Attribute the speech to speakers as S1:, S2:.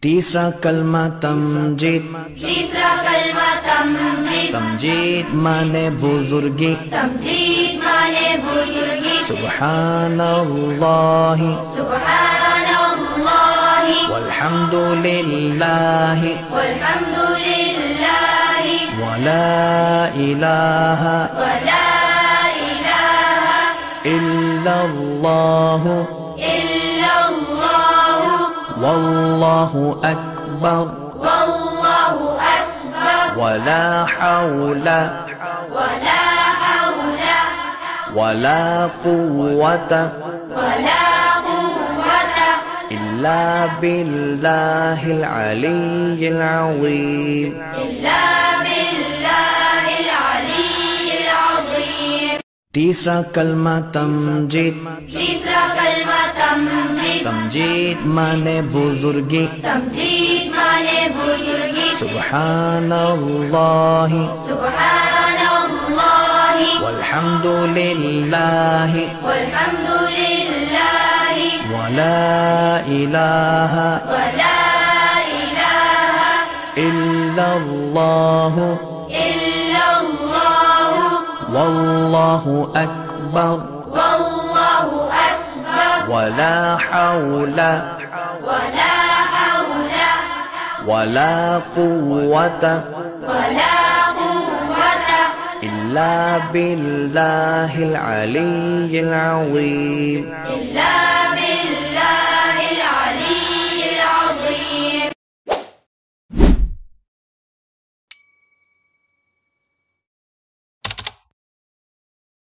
S1: तीसरा कलमा तमजीद।
S2: तीसरा कलमा तमजीद।
S1: तमजीद माने बुजुर्गी।
S2: तमजीद माने बुजुर्गी।
S1: सुब्हानल्लाहि
S2: सुब्हानल्लाहि
S1: वल्हम्दुलिल्लाहि
S2: वल्हम्दुलिल्लाहि
S1: वला इलाहा इल्लल्लाहु वल्लाहु अकबर वला हौला वला कुव्वता इल्ला बिल्लाहिल अलिय्यिल अज़ीम। तीसरा कलमा तमजीद।
S2: तीसरा कलमा तमजीद।
S1: तमजीद माने बुजुर्गी।
S2: तमजीद माने बुजुर्गी।
S1: सुब्हानल्लाहि
S2: सुब्हानल्लाहि
S1: वल्हम्दुलिल्लाहि
S2: वल्हम्दुलिल्लाहि
S1: वला इलाहा इल्लल्लाहु वल्लाहु अकबर वला हौला वला कुव्वता इल्ला बिल्लाहिल अलिय्यिल अज़ीम।